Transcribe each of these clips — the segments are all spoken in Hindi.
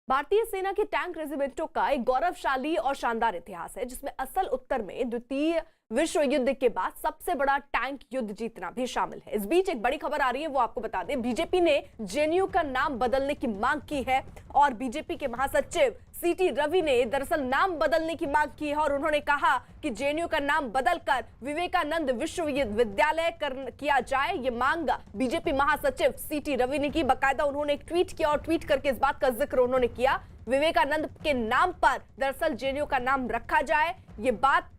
भारतीय सेना के टैंक रेजिमेंटों का एक गौरवशाली और शानदार इतिहास है, जिसमें असल उत्तर में द्वितीय विश्व युद्ध के बाद सबसे बड़ा टैंक युद्ध जीतना भी शामिल है। इस बीच एक बड़ी खबर आ रही है, वो आपको बता दें। बीजेपी ने जेएनयू का नाम बदलने की मांग की है और बीजेपी के महासचिव सीटी रवि ने दरअसल नाम बदलने की मांग की है और उन्होंने कहा कि जेएनयू का नाम बदलकर विवेकानंद विश्वविद्यालय किया जाए। ये मांग बीजेपी महासचिव सीटी रवि ने की। बाकायदा उन्होंने एक ट्वीट किया और ट्वीट करके इस बात का जिक्र उन्होंने किया, विवेकानंद के नाम पर दरअसल जेएनयू का नाम रखा जाए। ये बात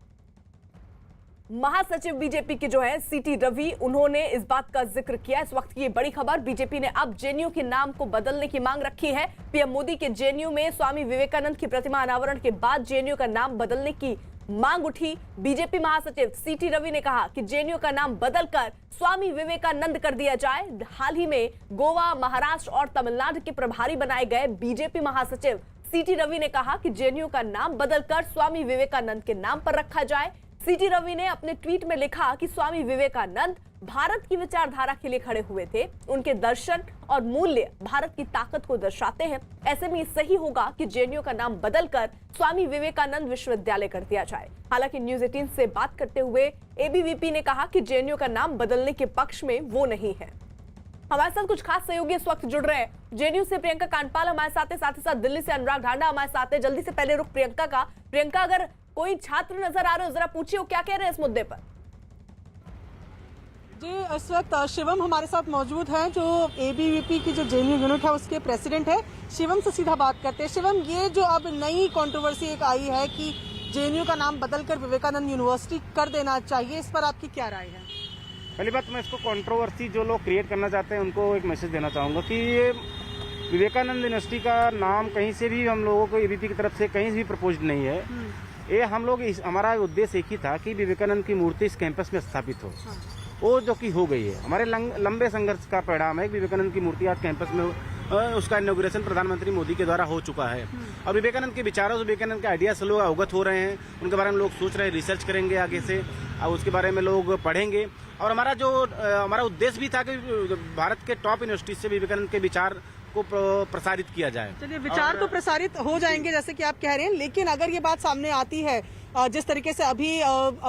महासचिव बीजेपी के जो है सीटी रवि, उन्होंने इस बात का जिक्र किया। इस वक्त की ये बड़ी खबर, बीजेपी ने अब जेएनयू के नाम को बदलने की मांग रखी है। पीएम मोदी के जेएनयू में स्वामी विवेकानंद की प्रतिमा अनावरण के बाद जेएनयू का नाम बदलने की मांग उठी। बीजेपी महासचिव सीटी रवि ने कहा कि जेएनयू का नाम बदलकर स्वामी विवेकानंद कर दिया जाए। हाल ही में गोवा, महाराष्ट्र और तमिलनाडु के प्रभारी बनाए गए बीजेपी महासचिव सीटी रवि ने कहा कि जेएनयू का नाम बदलकर स्वामी विवेकानंद के नाम पर रखा जाए। सीटी रवि ने अपने ट्वीट में लिखा कि स्वामी विवेकानंद भारत की विचारधारा के लिए खड़े हुए थे। उनके दर्शन और मूल्य भारत की ताकत को दर्शाते हैं। ऐसे में सही होगा कि जेएनयू का नाम बदलकर स्वामी विवेकानंद विश्वविद्यालय कर दिया जाए। हालांकि न्यूज 18 से बात करते हुए एबीवीपी ने कहा कि जेएनयू का नाम बदलने के पक्ष में वो नहीं है। हमारे साथ कुछ खास सहयोगी इस वक्त जुड़ रहे हैं। जेएनयू से प्रियंका कांडपाल हमारे साथ है, साथ ही साथ दिल्ली से अनुराग ढांडा हमारे साथ है। जल्दी से पहले रुख प्रियंका का। प्रियंका, अगर कोई छात्र नजर आ रहे हो, जरा पूछिए वो क्या कह रहे हैं इस मुद्दे पर। जी, इस वक्त शिवम हमारे साथ मौजूद हैं, जो एबीवीपी की जो जेएनयू यूनिट है उसके प्रेसिडेंट है। शिवम से सीधा बात करते हैं। शिवम, ये जो अब नई कंट्रोवर्सी एक आई है कि जेएनयू का नाम बदलकर विवेकानंद यूनिवर्सिटी कर देना चाहिए, इस पर आपकी क्या राय है? पहली बात, मैं इसको कंट्रोवर्सी जो लोग क्रिएट करना चाहते हैं उनको एक मैसेज देना चाहूँगा कि ये विवेकानंद यूनिवर्सिटी का नाम कहीं से भी हम लोगों को एबीवीपी की तरफ से कहीं भी प्रपोज नहीं है। ये हम लोग हमारा उद्देश्य एक ही था कि विवेकानंद की मूर्ति इस कैंपस में स्थापित हो। वो जो कि हो गई है। हमारे लंबे संघर्ष का परिणाम है कि विवेकानंद की मूर्ति आज कैंपस में उसका इनॉग्रेशन प्रधानमंत्री मोदी के द्वारा हो चुका है। और विवेकानंद के विचारों, विवेकानंद के आइडिया से लोग अवगत हो रहे हैं, उनके बारे में लोग सोच रहे हैं, रिसर्च करेंगे आगे से और उसके बारे में लोग पढ़ेंगे। और हमारा उद्देश्य भी था कि भारत के टॉप यूनिवर्सिटी से विवेकानंद के विचार को प्रसारित किया जाए। चलिए, विचार तो प्रसारित हो जाएंगे जैसे कि आप कह रहे हैं, लेकिन अगर ये बात सामने आती है जिस तरीके से अभी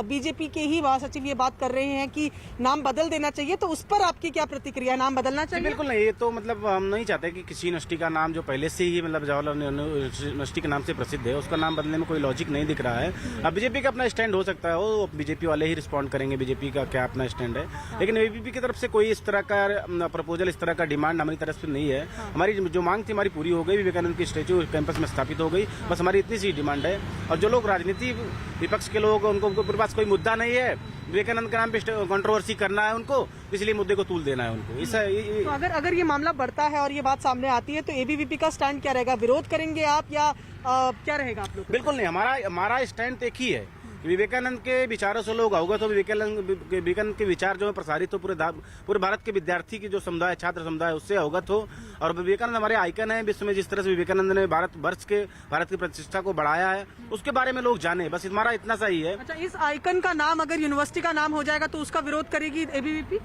बीजेपी के ही महासचिव ये बात कर रहे हैं कि नाम बदल देना चाहिए, तो उस पर आपकी क्या प्रतिक्रिया? नाम बदलना चाहिए? बिल्कुल नहीं, ये तो मतलब हम नहीं चाहते कि किसी यूनिवर्सिटी का नाम जो पहले से ही मतलब जवाहरलाल यूनिवर्सिटी के नाम से प्रसिद्ध है उसका नाम बदलने में कोई लॉजिक नहीं दिख रहा है। अब बीजेपी का अपना स्टैंड हो सकता है, वो बीजेपी वाले ही रिस्पॉन्ड करेंगे बीजेपी का क्या अपना स्टैंड है। लेकिन एबीवीपी की तरफ से कोई इस तरह का प्रपोजल, इस तरह का डिमांड हमारी तरफ से नहीं है। हमारी जो मांग थी हमारी पूरी हो गई, विवेकानंद की स्टैच्यू कैंपस में स्थापित हो गई, बस हमारी इतनी सी डिमांड है। और जो लोग राजनीति विपक्ष के लोग, उनको पास कोई मुद्दा नहीं है, विवेकानंद के नाम पे कंट्रोवर्सी करना है उनको, इसलिए मुद्दे को तूल देना है उनको। तो अगर ये मामला बढ़ता है और ये बात सामने आती है तो एबीवीपी का स्टैंड क्या रहेगा? विरोध करेंगे आप या क्या रहेगा आप लोग? बिल्कुल नहीं, हमारा स्टैंड एक ही है। विवेकानंद के विचारों से लोग अवगत हो, विवेकानंद के विचार जो है प्रसारित हो, पूरे भारत के विद्यार्थी की जो समुदाय, छात्र समुदाय, उससे अवगत हो। और विवेकानंद हमारे आइकन है विश्व में। जिस तरह से विवेकानंद ने भारत की प्रतिष्ठा को बढ़ाया है, उसके बारे में लोग जाने, बस हमारा इतना सा ही है। अच्छा, इस आइकन का नाम अगर यूनिवर्सिटी का नाम हो जाएगा तो उसका विरोध करेगी एबीवीपी?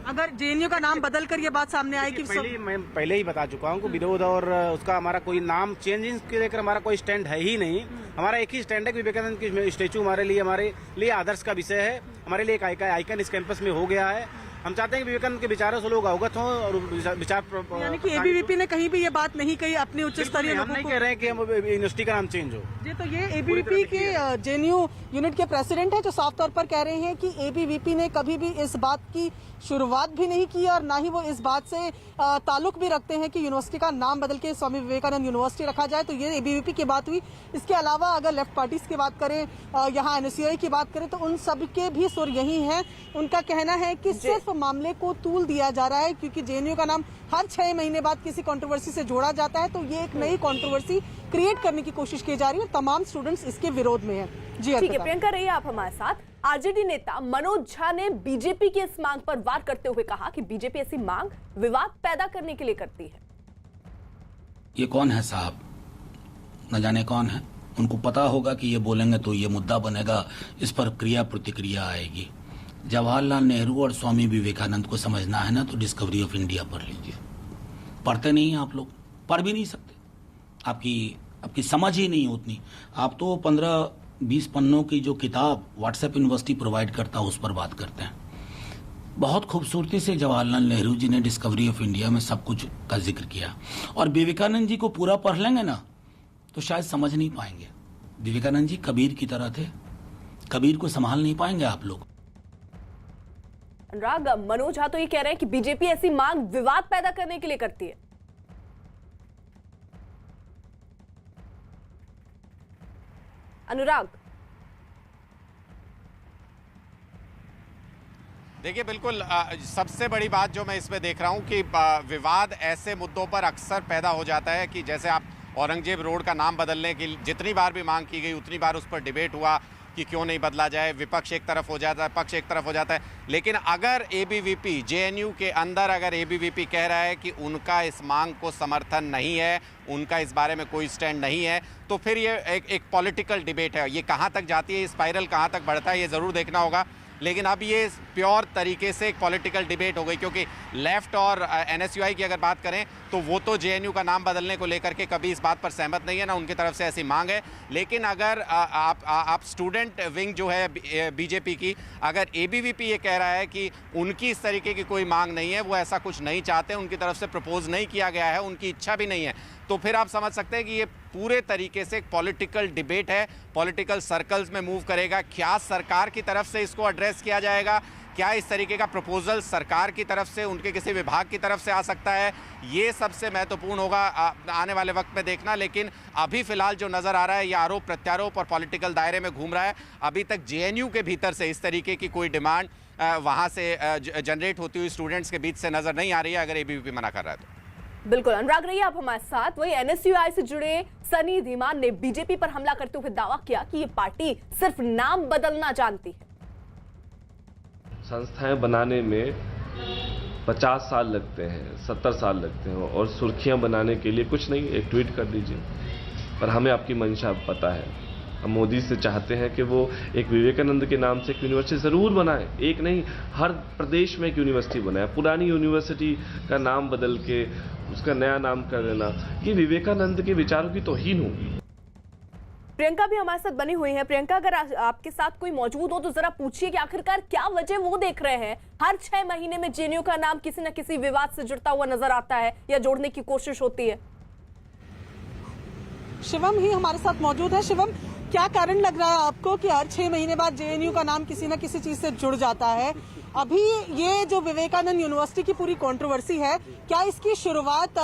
अगर जेएनयू का नाम बदलकर ये बात सामने आएगी? मैं पहले ही बता चुका हूँ कि विरोध और उसका हमारा कोई नाम चेंजिंग के लेकर हमारा कोई स्टैंड है ही नहीं। हमारा एक ही स्टैंड है कि विवेकानंद की स्टैचू हमारे लिए आदर्श का विषय है, हमारे लिए एक आइकन इस कैंपस में हो गया है। हम चाहते हैं कि विवेकानंद के विचारों से लोग अवगत हों और विचार। यानी कि एबीवीपी ने कहीं भी ये बात नहीं कही अपने उच्च स्तरीय लोगों को? हम नहीं कह रहे हैं कि हम यूनिवर्सिटी का नाम चेंज हो। जी, तो ये एबीवीपी के जेएनयू यूनिट के प्रेसिडेंट है जो साफ तौर पर कह रहे हैं कि एबीवीपी ने कभी भी इस बात की शुरुआत भी नहीं की और ना ही वो इस बात से ताल्लुक भी रखते हैं कि यूनिवर्सिटी का नाम बदल के स्वामी विवेकानंद यूनिवर्सिटी रखा जाए। तो ये एबीवीपी की बात हुई। इसके अलावा अगर लेफ्ट पार्टीज की बात करें, यहाँ एनएसयूआई की बात करें, तो उन सब के भी सुर यही है। उनका कहना है कि सिर्फ मामले को तूल दिया जा रहा है, क्योंकि जेएनयू का नाम हर 6 महीने बाद किसी कंट्रोवर्सी से जोड़ा जाता है, तो ये एक नई कंट्रोवर्सी क्रिएट करने की कोशिश की जा रही है और तमाम स्टूडेंट्स इसके विरोध में हैं। जी ठीक है प्रियंका, रहिए आप हमारे साथ। आरजेडी नेता मनोज झा ने बीजेपी की इस मांग पर वार करते हुए कहा कि बीजेपी ऐसी मांग विवाद पैदा करने के लिए करती है। ये कौन है साहब? न जाने कौन है। उनको पता होगा कि ये बोलेंगे तो ये मुद्दा बनेगा, इस पर क्रिया प्रतिक्रिया आएगी। जवाहरलाल नेहरू और स्वामी विवेकानंद को समझना है ना तो डिस्कवरी ऑफ इंडिया पढ़ लीजिए। पढ़ते नहीं हैं आप लोग, पढ़ भी नहीं सकते। आपकी समझ ही नहीं उतनी। आप तो 15-20 पन्नों की जो किताब व्हाट्सएप यूनिवर्सिटी प्रोवाइड करता है उस पर बात करते हैं। बहुत खूबसूरती से जवाहरलाल नेहरू जी ने डिस्कवरी ऑफ इंडिया में सब कुछ का जिक्र किया, और विवेकानंद जी को पूरा पढ़ लेंगे ना तो शायद समझ नहीं पाएंगे। विवेकानंद जी कबीर की तरह थे, कबीर को संभाल नहीं पाएंगे आप लोग। अनुराग, मनोज झा तो ये कह रहे हैं कि बीजेपी ऐसी मांग विवाद पैदा करने के लिए करती है। अनुराग, देखिए बिल्कुल सबसे बड़ी बात जो मैं इसमें देख रहा हूं कि विवाद ऐसे मुद्दों पर अक्सर पैदा हो जाता है कि जैसे आप औरंगजेब रोड का नाम बदलने की जितनी बार भी मांग की गई उतनी बार उस पर डिबेट हुआ कि क्यों नहीं बदला जाए, विपक्ष एक तरफ हो जाता है, पक्ष एक तरफ हो जाता है। लेकिन अगर एबीवीपी जेएनयू के अंदर अगर एबीवीपी कह रहा है कि उनका इस मांग को समर्थन नहीं है, उनका इस बारे में कोई स्टैंड नहीं है, तो फिर ये एक पॉलिटिकल डिबेट है। ये कहाँ तक जाती है, स्पाइरल कहाँ तक बढ़ता है, ये ज़रूर देखना होगा। लेकिन अब ये प्योर तरीके से एक पॉलिटिकल डिबेट हो गई, क्योंकि लेफ्ट और एनएसयूआई की अगर बात करें तो वो तो जेएनयू का नाम बदलने को लेकर के कभी इस बात पर सहमत नहीं है, ना उनकी तरफ से ऐसी मांग है। लेकिन अगर आप स्टूडेंट विंग जो है बीजेपी की, अगर एबीवीपी ये कह रहा है कि उनकी इस तरीके की कोई मांग नहीं है, वो ऐसा कुछ नहीं चाहते, उनकी तरफ से प्रपोज नहीं किया गया है, उनकी इच्छा भी नहीं है, तो फिर आप समझ सकते हैं कि ये पूरे तरीके से एक पॉलिटिकल डिबेट है, पॉलिटिकल सर्कल्स में मूव करेगा। क्या सरकार की तरफ से इसको एड्रेस किया जाएगा, क्या इस तरीके का प्रपोजल सरकार की तरफ से, उनके किसी विभाग की तरफ से आ सकता है, ये सबसे महत्वपूर्ण होगा आने वाले वक्त में देखना। लेकिन अभी फिलहाल जो नज़र आ रहा है ये आरोप प्रत्यारोप और पॉलिटिकल दायरे में घूम रहा है। अभी तक जेएनयू के भीतर से इस तरीके की कोई डिमांड वहाँ से जनरेट होती हुई स्टूडेंट्स के बीच से नज़र नहीं आ रही है, अगर एबीवीपी मना कर रहा है तो। बिल्कुल अनुराग, रहिए आप हमारे साथ। वही एनएसयूआई से जुड़े सनी धीमान ने बीजेपी पर हमला करते हुए दावा किया कि ये पार्टी सिर्फ नाम बदलना जानती है। संस्थाएं बनाने में 50 साल लगते हैं, 70 साल लगते हैं, और सुर्खियां बनाने के लिए कुछ नहीं, एक ट्वीट कर दीजिए। पर हमें आपकी मंशा पता है। हम मोदी से चाहते हैं कि वो एक विवेकानंद के नाम से एक यूनिवर्सिटी ज़रूर बनाए, एक नहीं हर प्रदेश में एक यूनिवर्सिटी बनाए। पुरानी यूनिवर्सिटी का नाम बदल के उसका नया नाम कर देना, ये विवेकानंद के विचारों की तौहीन होगी। प्रियंका भी हमारे साथ बनी हुई है। प्रियंका, अगर आपके साथ कोई मौजूद हो तो जरा पूछिए कि आखिरकार क्या वजह वो देख रहे हैं। हर 6 महीने में जेएनयू का नाम किसी न किसी विवाद से जुड़ता हुआ नजर आता है या जोड़ने की कोशिश होती है। शिवम ही हमारे साथ मौजूद है। शिवम, क्या कारण लग रहा है आपको कि हर 6 महीने बाद जेएनयू का नाम किसी न किसी चीज से जुड़ जाता है? अभी ये जो विवेकानंद यूनिवर्सिटी की पूरी कंट्रोवर्सी है, क्या इसकी शुरुआत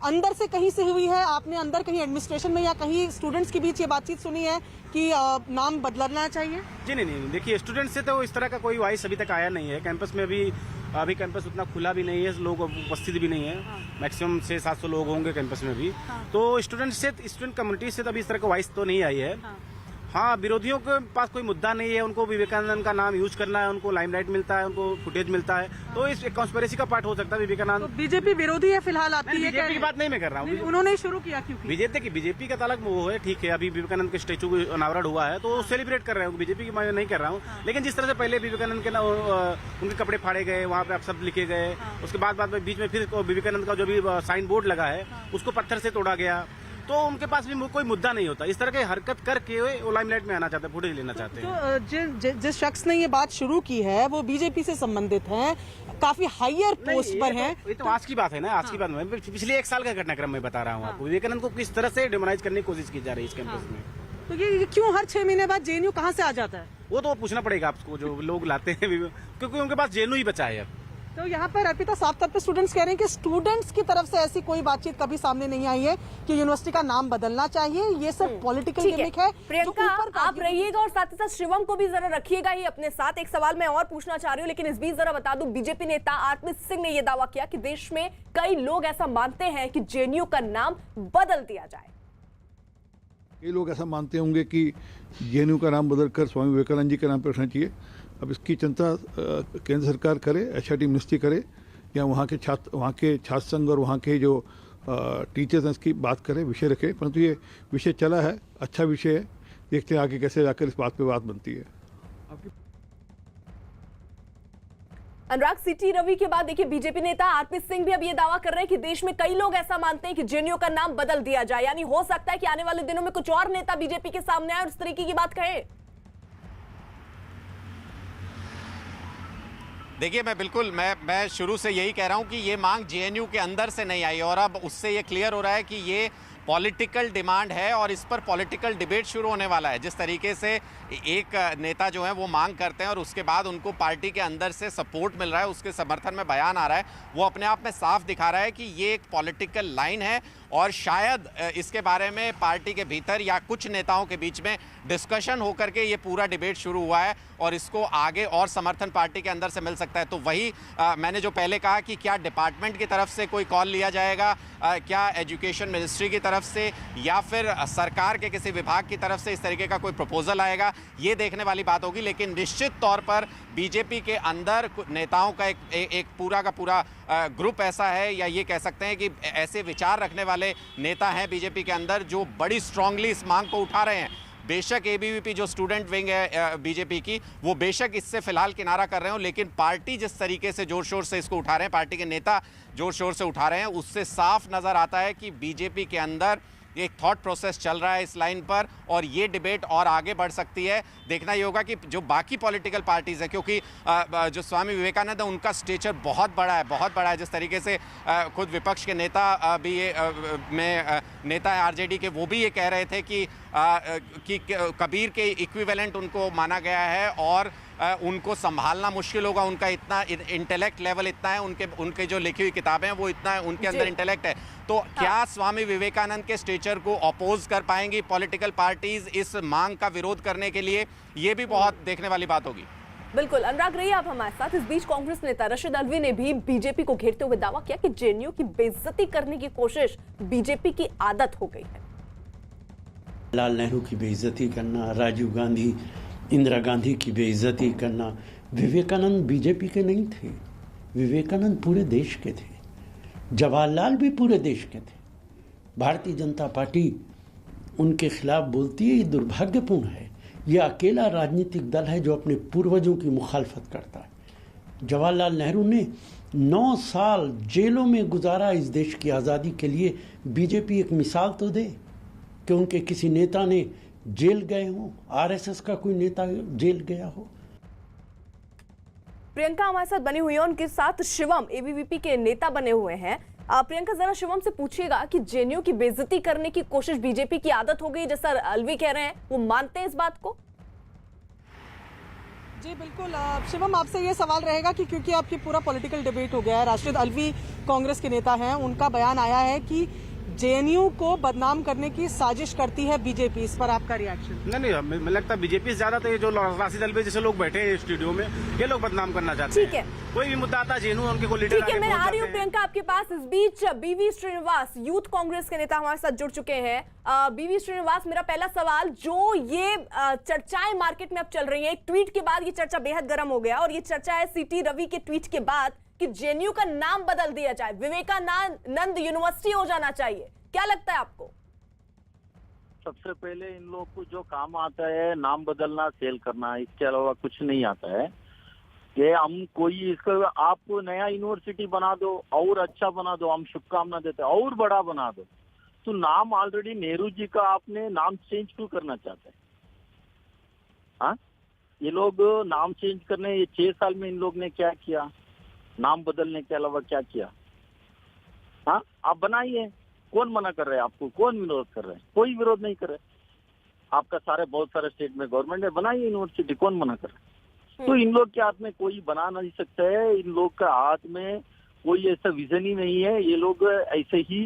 अंदर से कहीं से हुई है? आपने अंदर कहीं एडमिनिस्ट्रेशन में या कहीं स्टूडेंट्स के बीच ये बातचीत सुनी है कि नाम बदलना चाहिए? जी नहीं, देखिए स्टूडेंट से तो इस तरह का कोई वॉइस अभी तक आया नहीं है। कैंपस में अभी कैंपस उतना खुला भी नहीं है, लोग उपस्थित भी नहीं है। मैक्सिमम 600-700 लोग होंगे कैंपस में भी। तो स्टूडेंट कम्युनिटी से तो अभी इस तरह का वॉइस तो नहीं आई है। हाँ, विरोधियों के पास कोई मुद्दा नहीं है, उनको विवेकानंद का नाम यूज करना है, उनको लाइमलाइट मिलता है, उनको फुटेज मिलता है, तो इस कॉन्स्पिरेसी का पार्ट हो सकता है विवेकानंद। तो बीजेपी विरोधी है फिलहाल, आपकी ये बीजेपी की बात नहीं मैं कर रहा हूँ। उन्होंने ही शुरू किया क्योंकि बीजेपी का ताल्लुक वो है, ठीक है। अभी विवेकानंद के स्टेचू को अनावरण हुआ है तो सेलिब्रेट कर रहे हैं, बीजेपी की मैं नहीं कर रहा हूँ। लेकिन जिस तरह से पहले विवेकानंद के उनके कपड़े फाड़े गए, वहाँ पे शब्द लिखे गए, उसके बाद में बीच में फिर विवेकानंद का जो भी साइन बोर्ड लगा है उसको पत्थर से तोड़ा गया, तो उनके पास भी कोई मुद्दा नहीं होता। इस तरह की हरकत करके वो लाइमलाइट में आना चाहते हैं, फुटेज लेना चाहते हैं। जिस शख्स ने ये बात शुरू की है वो बीजेपी से संबंधित हैं, काफी हायर पोस्ट पर हैं। ये तो आज की बात है ना, आज की बात में पिछले 1 साल का घटनाक्रम मैं बता रहा हूँ आपको। विवेकानंद को किस तरह से डिमोनाइज करने की कोशिश की जा रही है इस कैंपस में। तो ये क्यों हर 6 महीने बाद जेएनयू कहाँ से आ जाता है? वो तो पूछना पड़ेगा आपको, जो लोग लाते हैं, क्योंकि उनके पास जेएनयू ही बचा है अब। तो यहाँ पर अर्पिता, साफ तौर पे स्टूडेंट्स कह रहे हैं कि स्टूडेंट्स की तरफ से ऐसी कोई बातचीत कभी सामने नहीं आई है कि यूनिवर्सिटी का नाम बदलना चाहिए। ये सब पॉलिटिकल गिमिक है। प्रियंका, आप रहिएगा और साथ ही साथ शिवम को भी जरा रखिएगा ही अपने साथ। एक सवाल मैं और पूछना चाह रही हूँ, लेकिन इस बीच जरा बता दूं, बीजेपी नेता आत्मित सिंह ने यह दावा किया कि देश में कई लोग ऐसा मानते हैं कि जेएनयू का नाम बदल दिया जाए। कई लोग ऐसा मानते होंगे कि जेएनयू का नाम बदलकर स्वामी विवेकानंद जी के नाम पर रखना चाहिए। अब इसकी चिंता केंद्र सरकार करे, एचआरडी मिनिस्ट्री करे, या वहाँ के छात्र संघ और वहाँ के जो टीचर्स हैं इसकी बात करें, विषय रखें। परंतु ये विषय चला है, अच्छा विषय है, देखते हैं आगे कैसे जाकर इस बात पे बात बनती है। अनुराग, सीटी रवि के बाद देखिए बीजेपी नेता आरपी सिंह भी अब ये दावा कर रहे हैं कि देश में कई लोग ऐसा मानते हैं कि जेएनयू का नाम बदल दिया जाए, यानी हो सकता है कि आने वाले दिनों में कुछ और नेता बीजेपी के सामने आए और इस तरीके की बात कहे। देखिए, मैं शुरू से यही कह रहा हूं कि ये मांग जेएनयू के अंदर से नहीं आई और अब उससे ये क्लियर हो रहा है कि ये पॉलिटिकल डिमांड है और इस पर पॉलिटिकल डिबेट शुरू होने वाला है। जिस तरीके से एक नेता जो है वो मांग करते हैं और उसके बाद उनको पार्टी के अंदर से सपोर्ट मिल रहा है, उसके समर्थन में बयान आ रहा है, वो अपने आप में साफ दिखा रहा है कि ये एक पॉलिटिकल लाइन है और शायद इसके बारे में पार्टी के भीतर या कुछ नेताओं के बीच में डिस्कशन होकर के ये पूरा डिबेट शुरू हुआ है और इसको आगे और समर्थन पार्टी के अंदर से मिल सकता है। तो वही मैंने जो पहले कहा कि क्या डिपार्टमेंट की तरफ से कोई कॉल लिया जाएगा, क्या एजुकेशन मिनिस्ट्री की तरफ से या फिर सरकार के किसी विभाग की तरफ से इस तरीके का कोई प्रपोजल आएगा, ये देखने वाली बात होगी। लेकिन निश्चित तौर पर बीजेपी के अंदर नेताओं का एक पूरा का पूरा ग्रुप ऐसा है, या ये कह सकते हैं कि ऐसे विचार रखने वाले नेता हैं बीजेपी के अंदर जो बड़ी स्ट्रांगली इस मांग को उठा रहे हैं। बेशक एबीवीपी जो स्टूडेंट विंग है बीजेपी की, वो बेशक इससे फिलहाल किनारा कर रहे हो, लेकिन पार्टी जिस तरीके से जोर शोर से इसको उठा रहे हैं, पार्टी के नेता जोर शोर से उठा रहे हैं, उससे साफ नजर आता है कि बीजेपी के अंदर एक थॉट प्रोसेस चल रहा है इस लाइन पर और ये डिबेट और आगे बढ़ सकती है। देखना ये होगा कि जो बाकी पॉलिटिकल पार्टीज है, क्योंकि जो स्वामी विवेकानंद है उनका स्टेचर बहुत बड़ा है। जिस तरीके से खुद विपक्ष के नेता भी नेता है आरजेडी के, वो भी ये कह रहे थे कि कबीर के इक्विवेलेंट उनको माना गया है और उनको संभालना मुश्किल होगा, उनका इतना इंटेलेक्ट लेवल इतना है, उनके जो लिखी हुई किताबें हैं वो इतना है, उनके अंदर इंटेलेक्ट है। तो क्या स्वामी विवेकानंद के स्टेचर को अपोज कर पाएंगी पॉलिटिकल पार्टीज इस मांग का विरोध करने के लिए, ये भी बहुत देखने वाली बात होगी। बिल्कुल अनुराग, रहिए आप हमारे साथ। इस बीच कांग्रेस नेता रशीद अलवी ने भी बीजेपी को घेरते हुए दावा किया कि जेएनयू की बेइज्जती करने की कोशिश बीजेपी की आदत हो गई है। लाल नेहरू की बेइज्जती करना, राजीव गांधी, इंदिरा गांधी की बेइज्जती करना। विवेकानंद बीजेपी के नहीं थे, विवेकानंद पूरे देश के थे, जवाहरलाल भी पूरे देश के थे। भारतीय जनता पार्टी उनके खिलाफ बोलती है, ये दुर्भाग्यपूर्ण है। यह अकेला राजनीतिक दल है जो अपने पूर्वजों की मुखालफत करता है। जवाहरलाल नेहरू ने 9 साल जेलों में गुजारा इस देश की आज़ादी के लिए। बीजेपी एक मिसाल तो दे कि उनके किसी नेता ने जेल गए हो, आरएसएस का कोई नेता जेल गया हो। प्रियंका हमारे साथ बनी हुई है, उनके साथ शिवम एबीवीपी के नेता बने हुए हैं। प्रियंका, जरा शिवम से पूछिएगा कि जेएनयू की बेइज्जती करने की कोशिश बीजेपी की आदत हो गई, जैसा अलवी कह रहे हैं, वो मानते हैं इस बात को? जी बिल्कुल शिवम, आपसे ये सवाल रहेगा कि क्योंकि आपकी पूरा पॉलिटिकल डिबेट हो गया है, राशिद अलवी कांग्रेस के नेता हैं, उनका बयान आया है कि जेएनयू को बदनाम करने की साजिश करती है बीजेपी, इस पर आपका रिएक्शन? नहीं, मुझे लगता है बीजेपी से ज्यादा तो ये जो राशिद अलवी जैसे लोग बैठे हैं स्टूडियो में, ये लोग बदनाम करना चाहते हैं। ठीक है, कोई भी मुद्दा आता है जेएनयू उनके को लीडर। ठीक है, मैं आ रही हूँ प्रियंका आपके पास। इस बीच बीवी श्रीनिवास यूथ कांग्रेस के नेता हमारे साथ जुड़ चुके हैं। बीवी श्रीनिवास, मेरा पहला सवाल, जो ये चर्चाएं मार्केट में अब चल रही है, एक ट्वीट के बाद ये चर्चा बेहद गर्म हो गया और ये चर्चा है सीटी रवि के ट्वीट के बाद कि जेएनयू का नाम बदल दिया जाए, विवेकानंद यूनिवर्सिटी हो जाना चाहिए। क्या लगता है आपको? सबसे पहले इन लोग को जो काम आता है नाम बदलना, सेल करना, इसके अलावा कुछ नहीं आता है। कि हम कोई इसको आप नया यूनिवर्सिटी बना दो और अच्छा बना दो, हम शुभकामना देते हैं, और बड़ा बना दो। तो नाम ऑलरेडी नेहरू जी का आपने नाम चेंज क्यों करना चाहते हैं? हाँ, ये लोग नाम चेंज करने, ये 6 साल में इन लोग ने क्या किया? नाम बदलने के अलावा क्या किया? हाँ, आप बनाइए, कौन मना कर रहे हैं आपको? कौन विरोध कर रहे हैं? कोई विरोध नहीं कर रहे। आपका बहुत सारे स्टेट में गवर्नमेंट है, बनाइए यूनिवर्सिटी, कौन मना कर रहा है? तो इन लोग के हाथ में कोई बना नहीं सकता है, इन लोग का हाथ में कोई ऐसा विजन ही नहीं है। ये लोग ऐसे ही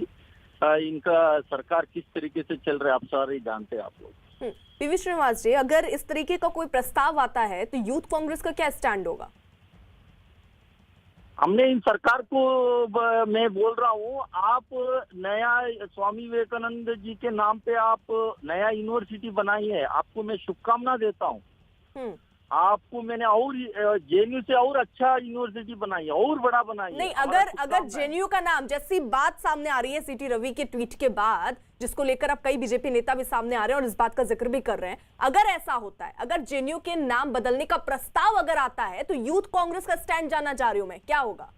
इनका सरकार किस तरीके से चल रहा है आप सारे जानते हैं आप लोग। पीवी श्रीनिवास जी, अगर इस तरीके का कोई प्रस्ताव आता है तो यूथ कांग्रेस का क्या स्टैंड होगा? हमने इन सरकार को मैं बोल रहा हूँ, आप नया स्वामी विवेकानंद जी के नाम पे आप नया यूनिवर्सिटी बनाई है, आपको मैं शुभकामना देता हूँ। आपको मैंने और जेएनयू से और अच्छा यूनिवर्सिटी बनाई है, और बड़ा बनाई है। नहीं, हमारा अगर कुछ अगर काम है। जेएनयू का नाम, जैसी बात सामने आ रही है सीटी रवि के ट्वीट के बाद, जिसको लेकर अब कई बीजेपी नेता भी सामने आ रहे हैं और इस बात का जिक्र भी कर रहे हैं, अगर ऐसा होता है, अगर जेएनयू के नाम बदलने का प्रस्ताव अगर आता है, तो यूथ कांग्रेस का स्टैंड जानना चाह रही हूं मैं, क्या होगा?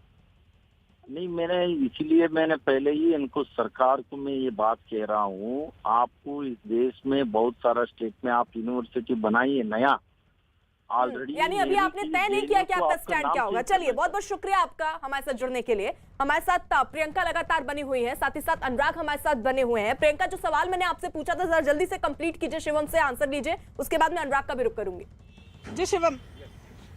नहीं, इसलिए मैंने पहले ही इनको, सरकार को मैं ये बात कह रहा हूँ, आपको इस देश में बहुत सारा स्टेट में आप यूनिवर्सिटी बनाइए नया ऑलरेडी। यानी अभी आपने तय नहीं किया कि आपका स्टैंड क्या होगा। चलिए, बहुत बहुत शुक्रिया आपका हमारे साथ जुड़ने के लिए। हमारे साथ प्रियंका लगातार बनी हुई है, साथ ही साथ अनुराग हमारे साथ बने हुए हैं। प्रियंका, जो सवाल मैंने आपसे पूछा था, जरा जल्दी से कंप्लीट कीजिए, शिवम से आंसर लीजिए, उसके बाद मैं अनुराग का भी रुख करूंगी। जी शिवम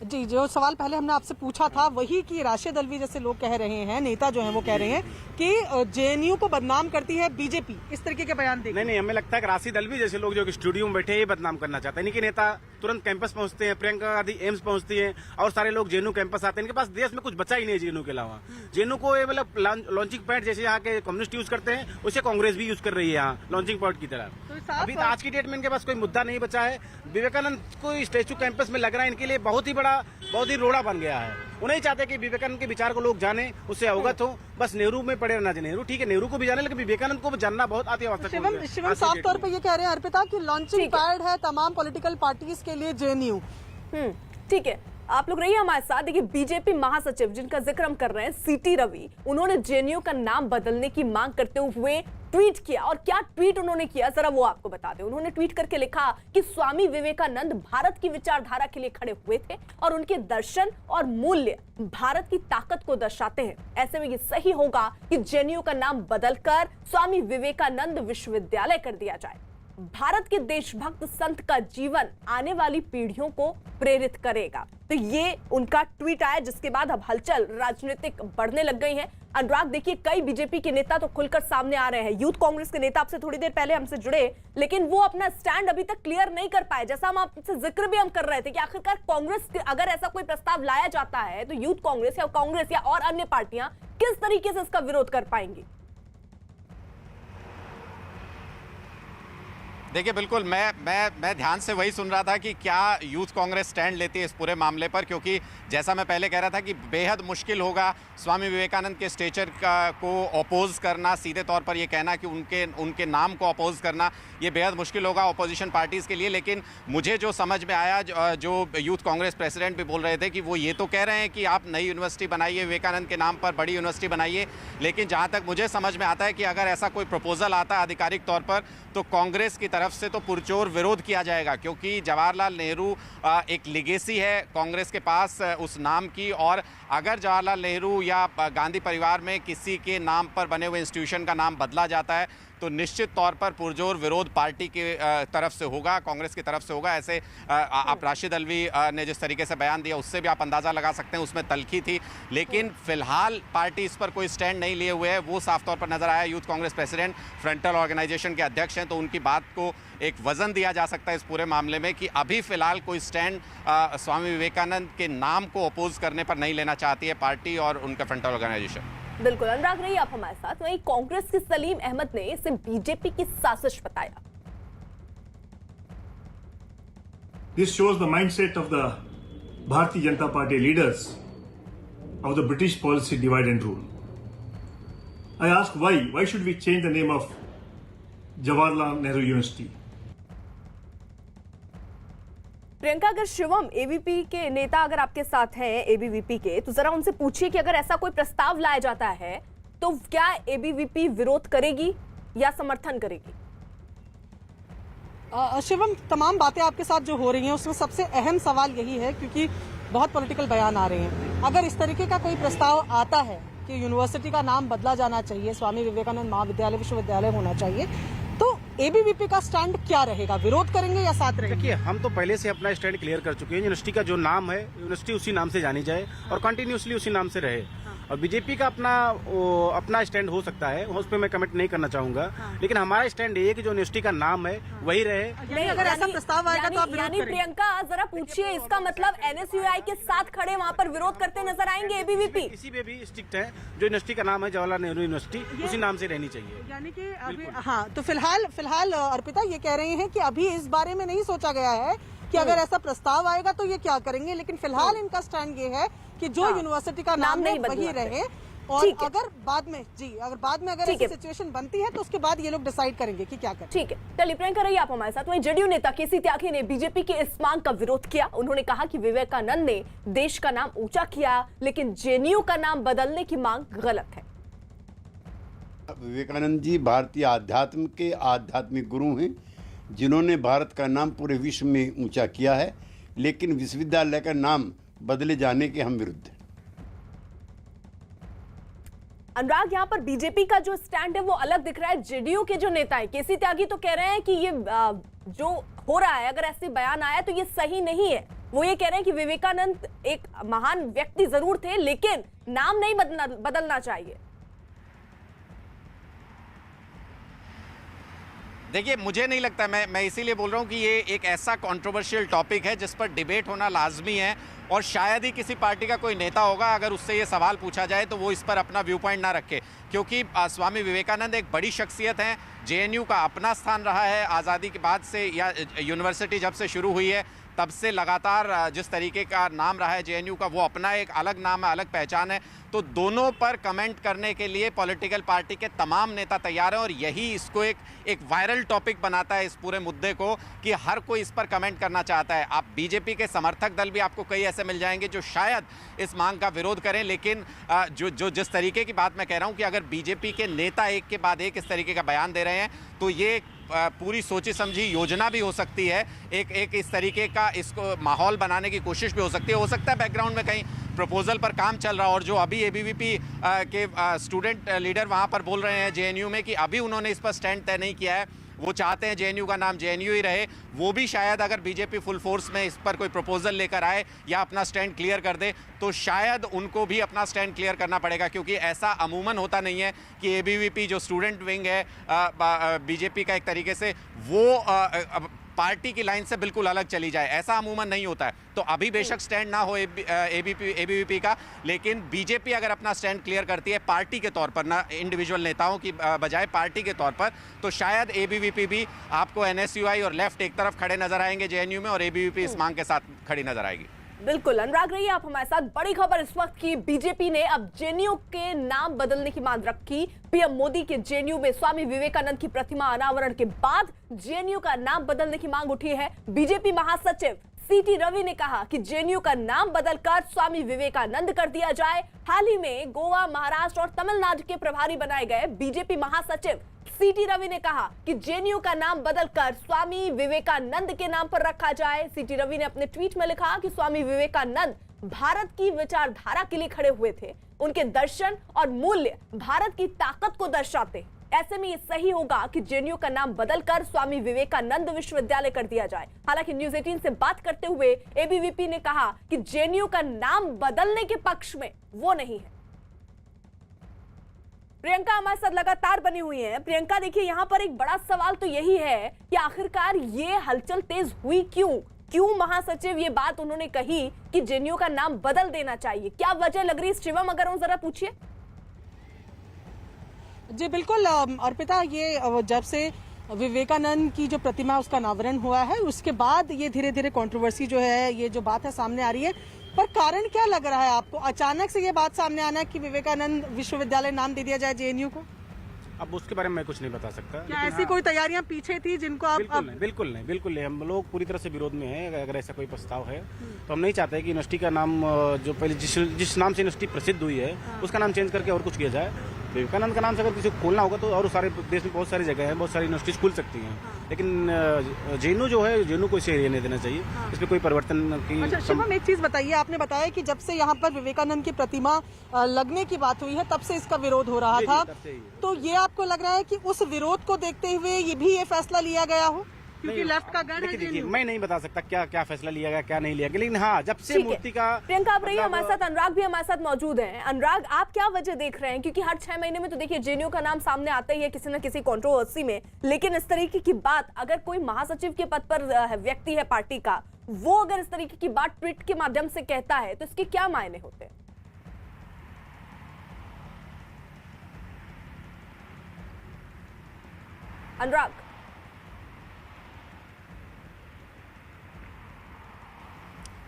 जी, जो सवाल पहले हमने आपसे पूछा था वही कि राशिद अल्वी जैसे लोग कह रहे हैं, नेता जो हैं वो कह रहे हैं कि जेएनयू को बदनाम करती है बीजेपी, इस तरीके के बयान देंगे। नहीं, हमें लगता है कि राशिद अल्वी जैसे लोग जो स्टूडियो में बैठे हैं ये बदनाम करना चाहते हैं। इनके नेता तुरंत कैंपस पहुंचते हैं, प्रियंका गांधी एम्स पहुंचती हैं और सारे लोग जेएनयू कैंपस आते हैं। इनके पास देश में कुछ बचा ही नहीं है जेएनयू के अलावा। जेएनयू को ये मतलब लॉन्चिंग पैड जैसे यहाँ के कम्युनिस्ट यूज करते हैं, उसे कांग्रेस भी यूज कर रही है यहाँ लॉन्चिंग पैड की तरह। अभी आज की डेट में इनके पास कोई मुद्दा नहीं बचा है। विवेकानंद को स्टैचू कैंपस में लग रहा है इनके लिए बहुत ही रोड़ा बन गया है। वो नहीं चाहते कि विवेकानंद के विचार को लोग जाने, उससे अवगत हो, बस नेहरू में पड़े रहना चाहिए। नेहरू ठीक है, नेहरू को भी जाने, लेकिन विवेकानंद को भी जानना बहुत अति आवश्यक है। शिवम साफ तौर पे ये कह रहे हैं अर्पिता कि लॉन्चिंग पैड है तमाम पॉलिटिकल पार्टीज के लिए जेएनयू। ठीक है, आप लोग रहिए हमारे साथ। देखिए, बीजेपी महासचिव जिनका जिक्र हम कर रहे हैं, सीटी रवि, उन्होंने जेएनयू का नाम बदलने की मांग करते हुए ट्वीट किया। और क्या ट्वीट उन्होंने किया, जरा वो आपको बता दें। उन्होंने ट्वीट करके लिखा कि स्वामी विवेकानंद भारत की विचारधारा के लिए खड़े हुए थे और उनके दर्शन और मूल्य भारत की ताकत को दर्शाते हैं। ऐसे में ये सही होगा कि जेएनयू का नाम बदलकर स्वामी विवेकानंद विश्वविद्यालय कर दिया जाए। भारत के देशभक्त संत का जीवन आने वाली पीढ़ियों को प्रेरित करेगा। तो ये उनका ट्वीट आया, जिसके बाद अब हलचल राजनीतिक बढ़ने लग गई है। अनुराग, देखिए, कई बीजेपी के नेता तो खुलकर सामने आ रहे हैं। यूथ कांग्रेस के नेता आपसे थोड़ी देर पहले हमसे जुड़े, लेकिन वो अपना स्टैंड अभी तक क्लियर नहीं कर पाए। जैसा हम आपसे जिक्र भी हम कर रहे थे कि आखिरकार कांग्रेस, अगर ऐसा कोई प्रस्ताव लाया जाता है, तो यूथ कांग्रेस या और अन्य पार्टियां किस तरीके से इसका विरोध कर पाएंगी? देखिए, बिल्कुल मैं ध्यान से वही सुन रहा था कि क्या यूथ कांग्रेस स्टैंड लेती है इस पूरे मामले पर, क्योंकि जैसा मैं पहले कह रहा था कि बेहद मुश्किल होगा स्वामी विवेकानंद के स्टेचर को अपोज करना, सीधे तौर पर ये कहना कि उनके नाम को अपोज करना, ये बेहद मुश्किल होगा अपोजिशन पार्टीज़ के लिए। लेकिन मुझे जो समझ में आया, जो यूथ कांग्रेस प्रेसिडेंट भी बोल रहे थे कि वो ये तो कह रहे हैं कि आप नई यूनिवर्सिटी बनाइए, विवेकानंद के नाम पर बड़ी यूनिवर्सिटी बनाइए, लेकिन जहाँ तक मुझे समझ में आता है कि अगर ऐसा कोई प्रपोजल आता है आधिकारिक तौर पर, तो कांग्रेस की तरफ से तो पुरजोर विरोध किया जाएगा, क्योंकि जवाहरलाल नेहरू एक लिगेसी है कांग्रेस के पास उस नाम की। और अगर जवाहरलाल नेहरू या गांधी परिवार में किसी के नाम पर बने हुए इंस्टीट्यूशन का नाम बदला जाता है, तो निश्चित तौर पर पुरजोर विरोध पार्टी की तरफ से होगा, कांग्रेस की तरफ से होगा। ऐसे आप राशिद अल्वी ने जिस तरीके से बयान दिया, उससे भी आप अंदाज़ा लगा सकते हैं उसमें तलखी थी। लेकिन फिलहाल पार्टी इस पर कोई स्टैंड नहीं लिए हुए है, वो साफ तौर पर नजर आया। Youth Congress president frontal organisation के अध्यक्ष हैं, तो उनकी बात को एक वजन दिया जा सकता है इस पूरे मामले में कि अभी फिलहाल कोई स्टैंड स्वामी विवेकानंद के नाम को अपोज करने पर नहीं लेना चाहती है पार्टी और उनका फ्रंटल ऑर्गेनाइजेशन। बिल्कुल, अनुराग रही आप हमारे साथ। वहीं कांग्रेस के सलीम अहमद ने इसे बीजेपी की साजिश बताया। This shows the mindset of the Bharatiya Janata Party leaders of the British policy divide and rule. I ask why? Why should we change the name of Jawaharlal Nehru University? Priyanka, अगर शिवम एबीपी के नेता अगर आपके साथ हैं, एबीवीपी के, तो जरा उनसे पूछिए कि अगर ऐसा कोई प्रस्ताव लाया जाता है तो क्या एबीवीपी विरोध करेगी या समर्थन करेगी? शिवम, तमाम बातें आपके साथ जो हो रही हैं उसमें सबसे अहम सवाल यही है, क्योंकि बहुत पॉलिटिकल बयान आ रहे हैं। अगर इस तरीके का कोई प्रस्ताव आता है कि यूनिवर्सिटी का नाम बदला जाना चाहिए, स्वामी विवेकानंद महाविद्यालय विश्वविद्यालय होना चाहिए, तो एबीवीपी का स्टैंड क्या रहेगा? विरोध करेंगे या साथ रहेंगे? देखिए, हम तो पहले से अपना स्टैंड क्लियर कर चुके हैं। यूनिवर्सिटी का जो नाम है, यूनिवर्सिटी उसी नाम से जानी जाए और कंटिन्यूसली उसी नाम से रहे। और बीजेपी का अपना स्टैंड हो सकता है, उस पर मैं कमेंट नहीं करना चाहूंगा। लेकिन हमारा स्टैंड ये है कि जो यूनिवर्सिटी का नाम है वही रहे। नहीं, अगर ऐसा प्रस्ताव आएगा तो आप विरोध करेंगे? प्रियंका जरा पूछिए, इसका मतलब एनएसयूआई के साथ खड़े वहाँ पर विरोध करते नजर आएंगे एबीवीपी? किसी पे भी स्ट्रिक्ट है, जो यूनिवर्सिटी का नाम है जवाहरलाल नेहरू यूनिवर्सिटी, उसी नाम से रहनी चाहिए। यानी कि अभी हाँ, तो फिलहाल अर्पिता ये कह रहे हैं कि अभी इस बारे में नहीं सोचा गया है कि अगर ऐसा प्रस्ताव आएगा तो ये क्या करेंगे, लेकिन फिलहाल इनका स्टैंड ये है कि जो यूनिवर्सिटी का नाम है वही रहे। और अगर बाद में ऐसी सिचुएशन बनती है तो उसके बाद ये लोग डिसाइड करेंगे कि क्या करें। ठीक है, चलिए प्रियंका रहिए आप हमारे साथ। वहीं जेडीयू नेता केसी त्यागी ने बीजेपी के इस मांग का विरोध किया। उन्होंने कहा कि विवेकानंद ने देश का नाम ऊंचा किया, लेकिन जेएनयू का नाम बदलने की मांग गलत है। विवेकानंद जी भारतीय आध्यात्म के आध्यात्मिक गुरु हैं, जिन्होंने भारत का नाम पूरे विश्व में ऊंचा किया है, लेकिन विश्वविद्यालय का नाम बदले जाने के हम विरुद्ध हैं। अनुराग, यहाँ पर बीजेपी का जो स्टैंड है वो अलग दिख रहा है। जेडीयू के जो नेता है केसी त्यागी तो कह रहे हैं कि ये जो हो रहा है, अगर ऐसे बयान आया तो ये सही नहीं है। वो ये कह रहे हैं कि विवेकानंद एक महान व्यक्ति जरूर थे, लेकिन नाम नहीं बदलना चाहिए। देखिए, मुझे नहीं लगता, मैं इसीलिए बोल रहा हूँ कि ये एक ऐसा कंट्रोवर्शियल टॉपिक है जिस पर डिबेट होना लाजमी है, और शायद ही किसी पार्टी का कोई नेता होगा अगर उससे ये सवाल पूछा जाए तो वो इस पर अपना व्यू पॉइंट ना रखे, क्योंकि स्वामी विवेकानंद एक बड़ी शख्सियत हैं। जेएनयू का अपना स्थान रहा है आज़ादी के बाद से, या यूनिवर्सिटी जब से शुरू हुई है तब से लगातार जिस तरीके का नाम रहा है जेएनयू का, वो अपना एक अलग नाम है, अलग पहचान है। तो दोनों पर कमेंट करने के लिए पॉलिटिकल पार्टी के तमाम नेता तैयार हैं, और यही इसको एक वायरल टॉपिक बनाता है इस पूरे मुद्दे को, कि हर कोई इस पर कमेंट करना चाहता है। आप बीजेपी के समर्थक दल भी आपको कई ऐसे मिल जाएंगे जो शायद इस मांग का विरोध करें, लेकिन जो जिस तरीके की बात मैं कह रहा हूं कि अगर बीजेपी के नेता एक के बाद एक इस तरीके का बयान दे रहे हैं तो ये पूरी सोची समझी योजना भी हो सकती है, एक इस तरीके का इसको माहौल बनाने की कोशिश भी हो सकती है। हो सकता है बैकग्राउंड में कहीं प्रपोजल पर काम चल रहा, और जो अभी एबीवीपी के स्टूडेंट लीडर वहाँ पर बोल रहे हैं जेएनयू में कि अभी उन्होंने इस पर स्टैंड तय नहीं किया है, वो चाहते हैं जेएनयू का नाम जेएनयू ही रहे। वो भी शायद अगर बीजेपी फुल फोर्स में इस पर कोई प्रपोजल लेकर आए या अपना स्टैंड क्लियर कर दे तो शायद उनको भी अपना स्टैंड क्लियर करना पड़ेगा, क्योंकि ऐसा अमूमन होता नहीं है कि एबीवीपी जो स्टूडेंट विंग है बीजेपी का, एक तरीके से वो पार्टी की लाइन से बिल्कुल अलग चली जाए, ऐसा अमूमन नहीं होता है। तो अभी बेशक स्टैंड ना हो एबीवीपी का, लेकिन बीजेपी अगर अपना स्टैंड क्लियर करती है पार्टी के तौर पर, ना इंडिविजुअल नेताओं की बजाय पार्टी के तौर पर, तो शायद एबीवीपी भी आपको एनएसयूआई और लेफ्ट एक तरफ खड़े नजर आएंगे जेएनयू में, और एबीवीपी इस मांग के साथ खड़ी नजर आएगी। बिल्कुल, अनुराग रहिए आप हमारे साथ। बड़ी खबर इस वक्त की, बीजेपी ने अब जेएनयू के नाम बदलने की मांग रखी। पीएम मोदी के जेएनयू में स्वामी विवेकानंद की प्रतिमा अनावरण के बाद जेएनयू का नाम बदलने की मांग उठी है। बीजेपी महासचिव सीटी रवि ने कहा कि जेएनयू का नाम बदलकर स्वामी विवेकानंद कर दिया जाए। हाल ही में गोवा, महाराष्ट्र और तमिलनाडु के प्रभारी बनाए गए बीजेपी महासचिव सीटी रवि ने कहा कि जेएनयू का नाम बदलकर स्वामी विवेकानंद के नाम पर रखा जाए। सीटी रवि ने अपने ट्वीट में लिखा कि स्वामी विवेकानंद भारत की विचारधारा के लिए खड़े हुए थे। उनके दर्शन और मूल्य भारत की ताकत को दर्शाते। ऐसे में ये सही होगा कि जेएनयू का नाम बदलकर स्वामी विवेकानंद विश्वविद्यालय कर दिया जाए। हालांकि न्यूज 18 से बात करते हुए एबीवीपी ने कहा कि जेएनयू का नाम बदलने के पक्ष में वो नहीं है। प्रियंका हमारे साथ लगातार बनी हुई है। प्रियंका, देखिए यहाँ पर एक बड़ा सवाल तो यही है कि आखिरकार ये हलचल तेज हुई क्यों महासचिव ये बात उन्होंने कही कि जेएनयू का नाम बदल देना चाहिए, क्या वजह लग रही है? शिवम, अगर उन जरा पूछिए। जी बिल्कुल अर्पिता, ये जब से विवेकानंद की जो प्रतिमा उसका अनावरण हुआ है उसके बाद ये धीरे धीरे कंट्रोवर्सी जो है, ये जो बात है सामने आ रही है, पर कारण क्या लग रहा है आपको? अचानक से ये बात सामने आना है कि विवेकानंद विश्वविद्यालय नाम दे दिया जाए जेएनयू को? अब उसके बारे में मैं कुछ नहीं बता सकता। क्या ऐसी कोई तैयारियां पीछे थी जिनको आप बिल्कुल नहीं, हम लोग पूरी तरह से विरोध में हैं। अगर ऐसा कोई प्रस्ताव है तो हम नहीं चाहते कि यूनिवर्सिटी का नाम जो पहले जिस नाम से यूनिवर्सिटी प्रसिद्ध हुई है उसका नाम चेंज करके और कुछ किया जाए। विवेकानंद का नाम से अगर किसी को खोलना होगा तो और सारे देश में बहुत सारी जगह हैं, बहुत सारी यूनिवर्सिटीज खुल सकती हैं, लेकिन जेएनयू जो है, जेएनयू को इसे एरिया नहीं देना चाहिए, इस पर कोई परिवर्तन की। अच्छा शिवम, एक चीज बताइए, आपने बताया कि जब से यहाँ पर विवेकानंद की प्रतिमा लगने की बात हुई है तब से इसका विरोध हो रहा था, तो ये आपको लग रहा है कि उस विरोध को देखते हुए ये फैसला लिया गया हो क्योंकि लेफ्ट का गढ़ है। देखिए मैं नहीं बता सकता क्या क्या फैसला लिया गया क्या नहीं लिया गया, लेकिन हाँ जब से ठीक है। मूर्ति का प्रियंका आप रही हमारे साथ, अनुराग भी हमारे साथ मौजूद हैं। अनुराग, आप क्या वजह देख रहे हैं, क्योंकि हर 6 महीने में तो देखिए जेएनयू का नाम सामने आता ही है किसी न किसी कंट्रोवर्सी में, लेकिन इस तरीके की बात अगर कोई महासचिव के पद पर व्यक्ति है पार्टी का, वो अगर इस तरीके की बात ट्वीट के माध्यम से कहता है तो इसके क्या मायने होते हैं? अनुराग,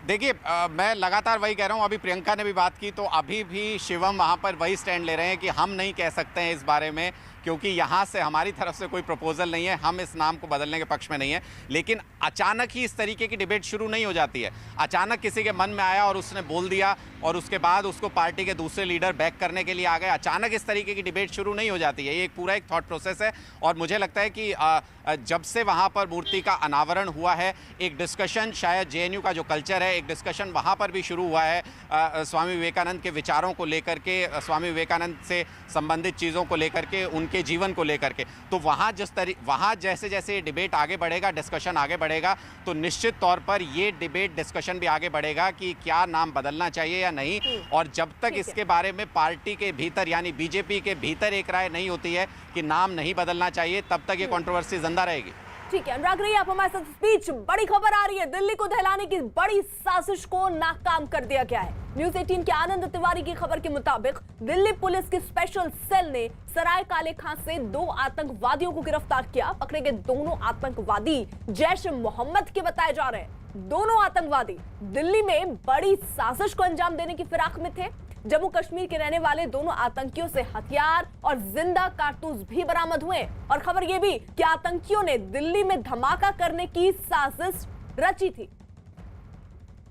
देखिए मैं लगातार वही कह रहा हूं, अभी प्रियंका ने भी बात की तो अभी भी शिवम वहां पर वही स्टैंड ले रहे हैं कि हम नहीं कह सकते हैं इस बारे में, क्योंकि यहाँ से हमारी तरफ से कोई प्रपोजल नहीं है, हम इस नाम को बदलने के पक्ष में नहीं है। लेकिन अचानक ही इस तरीके की डिबेट शुरू नहीं हो जाती है। अचानक किसी के मन में आया और उसने बोल दिया और उसके बाद उसको पार्टी के दूसरे लीडर बैक करने के लिए आ गए। अचानक इस तरीके की डिबेट शुरू नहीं हो जाती है, ये एक पूरा एक थॉट प्रोसेस है। और मुझे लगता है कि जब से वहाँ पर मूर्ति का अनावरण हुआ है, एक डिस्कशन शायद जेएनयू का जो कल्चर है, एक डिस्कशन वहाँ पर भी शुरू हुआ है स्वामी विवेकानंद के विचारों को लेकर के, स्वामी विवेकानंद से संबंधित चीज़ों को लेकर के, उनके जीवन को लेकर के। तो वहाँ जैसे जैसे डिबेट आगे बढ़ेगा, डिस्कशन आगे बढ़ेगा, तो निश्चित तौर पर ये डिबेट डिस्कशन भी आगे बढ़ेगा कि क्या नाम बदलना चाहिए या नहीं। और जब तक इसके बारे में पार्टी के भीतर यानी बीजेपी के भीतर एक राय नहीं होती है कि नाम नहीं बदलना चाहिए, तब तक ये कंट्रोवर्सी जिंदा रहेगी। ठीक है अनुराग रही आप हमारे साथ। स्पीच, बड़ी खबर आ रही है, दिल्ली को दहलाने की बड़ी साजिश को नाकाम कर दिया गया है। न्यूज़ 18 के आनंद तिवारी की खबर के मुताबिक दिल्ली पुलिस की स्पेशल सेल ने सराय काले खां से 2 आतंकवादियों को गिरफ्तार किया। पकड़े गए दोनों आतंकवादी जैश ए मोहम्मद के बताए जा रहे हैं। दोनों आतंकवादी दिल्ली में बड़ी साजिश को अंजाम देने की फिराक में थे। जम्मू कश्मीर के रहने वाले दोनों आतंकियों से हथियार और जिंदा कारतूस भी बरामद हुए। और खबर यह भी कि आतंकियों ने दिल्ली में धमाका करने की साजिश रची थी।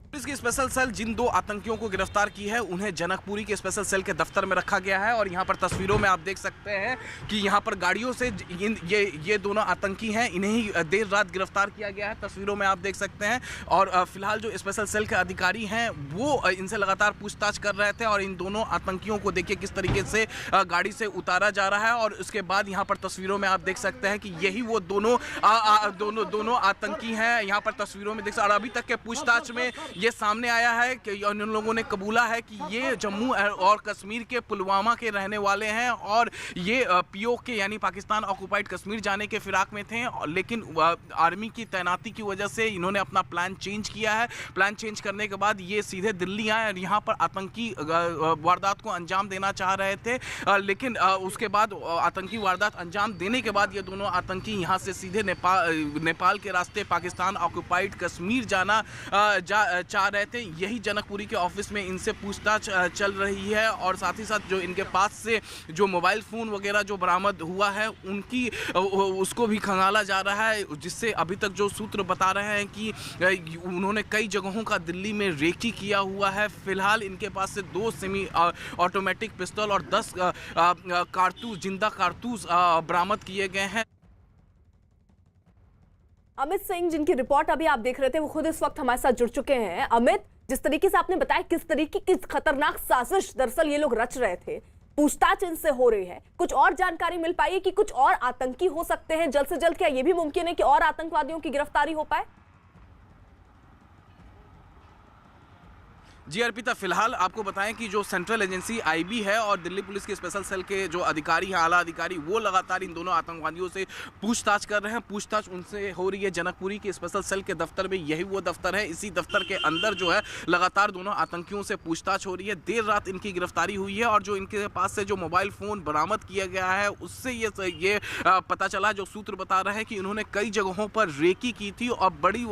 पुलिस की स्पेशल सेल जिन 2 आतंकियों को गिरफ्तार की है, उन्हें जनकपुरी के स्पेशल सेल के दफ्तर में रखा गया है। और यहाँ पर तस्वीरों में आप देख सकते हैं कि यहाँ पर गाड़ियों से ये दोनों आतंकी हैं, इन्हें ही देर रात गिरफ्तार किया गया है। तस्वीरों में आप देख सकते हैं। और फिलहाल जो स्पेशल सेल के अधिकारी हैं वो इनसे लगातार पूछताछ कर रहे थे। और इन दोनों आतंकियों को देखिए किस तरीके से गाड़ी से उतारा जा रहा है। और उसके बाद यहाँ पर तस्वीरों में आप देख सकते हैं कि यही वो दोनों आतंकी हैं। यहाँ पर तस्वीरों में देख सकते। और अभी तक के पूछताछ में ये सामने आया है कि इन लोगों ने कबूला है कि ये जम्मू और कश्मीर के पुलवामा के रहने वाले हैं और ये पीओके यानी पाकिस्तान ऑक्युपाइड कश्मीर जाने के फिराक में थे। लेकिन आर्मी की तैनाती की वजह से इन्होंने अपना प्लान चेंज किया है। प्लान चेंज करने के बाद ये सीधे दिल्ली आए और यहाँ पर आतंकी वारदात को अंजाम देना चाह रहे थे। लेकिन उसके बाद आतंकी वारदात अंजाम देने के बाद ये दोनों आतंकी यहाँ से सीधे नेपाल के रास्ते पाकिस्तान ऑक्युपाइड कश्मीर जाना चाह रहे थे। यही जनकपुरी के ऑफिस में इनसे पूछताछ चल रही है। और साथ ही साथ जो इनके पास से जो मोबाइल फ़ोन वगैरह जो बरामद हुआ है उसको भी खंगाला जा रहा है, जिससे अभी तक जो सूत्र बता रहे हैं कि उन्होंने कई जगहों का दिल्ली में रेकी किया हुआ है। फिलहाल इनके पास से 2 सेमी ऑटोमेटिक पिस्तौल और 10 कारतूस, जिंदा कारतूस बरामद किए गए हैं। अमित सिंह जिनकी रिपोर्ट अभी आप देख रहे थे वो खुद इस वक्त हमारे साथ जुड़ चुके हैं। अमित, जिस तरीके से आपने बताया किस तरीके की खतरनाक साजिश दरअसल ये लोग रच रहे थे, पूछताछ इनसे हो रही है, कुछ और जानकारी मिल पाई है कि कुछ और आतंकी हो सकते हैं जल्द से जल्द? क्या ये भी मुमकिन है कि और आतंकवादियों की गिरफ्तारी हो पाए? जी अर्पिता, फिलहाल आपको बताएं कि जो सेंट्रल एजेंसी आईबी है और दिल्ली पुलिस के स्पेशल सेल के जो अधिकारी हैं, आला अधिकारी, वो लगातार इन दोनों आतंकवादियों से पूछताछ कर रहे हैं। पूछताछ उनसे हो रही है जनकपुरी के स्पेशल सेल के दफ्तर में। यही वो दफ्तर है, इसी दफ्तर के अंदर जो है लगातार दोनों आतंकियों से पूछताछ हो रही है। देर रात इनकी गिरफ्तारी हुई है और जो इनके पास से जो मोबाइल फ़ोन बरामद किया गया है उससे ये पता चला, जो सूत्र बता रहे हैं कि इन्होंने कई जगहों पर रेकी की थी और बड़ी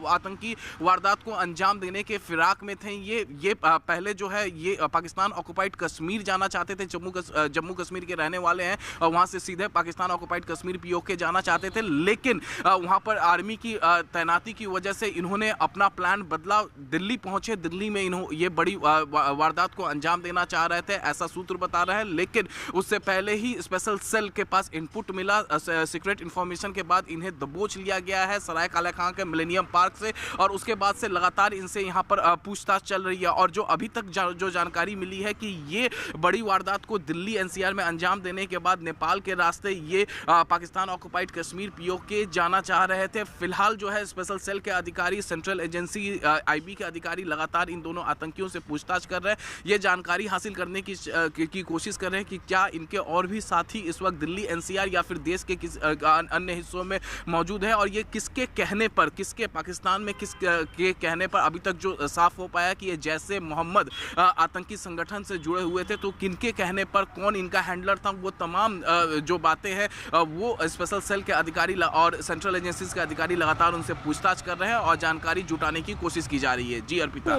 आतंकी वारदात को अंजाम देने के फिराक में थे। ये पहले जो है ये पाकिस्तान ऑक्युपाइड कश्मीर जाना चाहते थे। जम्मू कश्मीर के रहने वाले हैं और वहाँ से सीधे पाकिस्तान ऑक्युपाइड कश्मीर पीओके जाना चाहते थे। लेकिन वहाँ पर आर्मी की तैनाती की वजह से इन्होंने अपना प्लान बदला, दिल्ली पहुँचे। दिल्ली में ये बड़ी वारदात को अंजाम देना चाह रहे थे, ऐसा सूत्र बता रहे हैं। लेकिन उससे पहले ही स्पेशल सेल के पास इनपुट मिला, सीक्रेट इन्फॉर्मेशन के बाद इन्हें दबोच लिया गया है सराय काले खां के मिलेनियम पार्क से। और उसके बाद से लगातार इनसे यहाँ पर पूछताछ चल रही रही है। और जो अभी तक जो जानकारी मिली है कि ये बड़ी वारदात को दिल्ली एनसीआर में अंजाम देने के बाद नेपाल के रास्ते ये पाकिस्तान ऑक्युपाइड कश्मीर पीओके जाना चाह रहे थे। फिलहाल जो है स्पेशल सेल के अधिकारी, सेंट्रल एजेंसी आईबी के अधिकारी लगातार इन दोनों आतंकियों से पूछताछ कर रहे हैं। ये जानकारी हासिल करने की कोशिश कर रहे हैं कि क्या इनके और भी साथी इस वक्त दिल्ली एनसीआर या फिर देश के किस अन्य हिस्सों में मौजूद है, और ये किसके कहने पर, किसके पाकिस्तान में किस के कहने पर अभी तक जो साफ हो पाया कि ये जैसे मोहम्मद आतंकी संगठन से जुड़े हुए थे, तो किनके कहने पर, कौन इनका हैंडलर था, वो तमाम जो बातें हैं वो स्पेशल सेल के अधिकारी और सेंट्रल एजेंसीज के अधिकारी लगातार उनसे पूछताछ कर रहे हैं और जानकारी जुटाने की कोशिश की जा रही है। जी अर्पिता।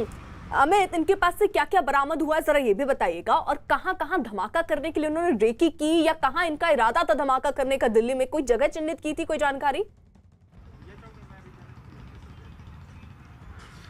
अमित, इनके पास से क्या क्या बरामद हुआ है जरा ये भी बताइएगा, और कहां कहां धमाका करने के लिए उन्होंने रेकी की या कहां इनका इरादा था धमाका करने का? दिल्ली में कोई जगह चिन्हित की थी, कोई जानकारी?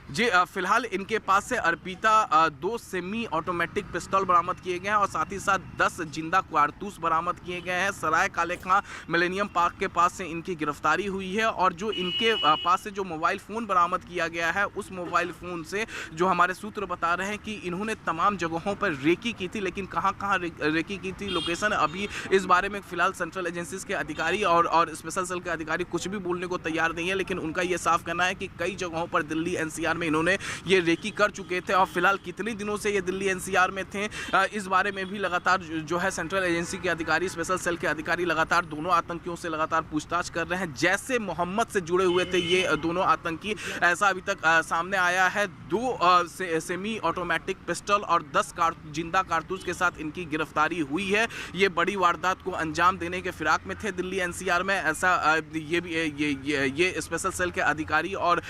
जी फिलहाल इनके पास से अर्पिता 2 सेमी ऑटोमेटिक पिस्टल बरामद किए गए हैं और साथ ही साथ 10 जिंदा कारतूस बरामद किए गए हैं। सराय काले खां मिलेनियम पार्क के पास से इनकी गिरफ्तारी हुई है, और जो इनके पास से जो मोबाइल फ़ोन बरामद किया गया है, उस मोबाइल फ़ोन से जो हमारे सूत्र बता रहे हैं कि इन्होंने तमाम जगहों पर रेकी की थी, लेकिन कहाँ कहाँ रेकी की थी, लोकेशन अभी इस बारे में फिलहाल सेंट्रल एजेंसीज के अधिकारी और स्पेशल सेल के अधिकारी कुछ भी बोलने को तैयार नहीं है। लेकिन उनका ये साफ कहना है कि कई जगहों पर दिल्ली एनसीआर में इन्होंने ये रेकी कर चुके थे, और फिलहाल कितने दिनों से ये दिल्ली एनसीआर में थे इस बारे में भी लगातार जो है सेंट्रल एजेंसी के अधिकारी, स्पेशल सेल के अधिकारी लगातार दोनों आतंकियों से लगातार पूछताछ कर रहे हैं। जैसे मोहम्मद से जुड़े हुए थे ये दोनों आतंकी, ऐसा अभी तक सामने आया है। 2 सेमी ऑटोमेटिक पिस्टल और 10 जिंदा कारतूस के साथ इनकी गिरफ्तारी हुई है। ये बड़ी वारदात को अंजाम देने के फिराक में थे दिल्ली एनसीआर में, ऐसा ये स्पेशल सेल के अधिकारी और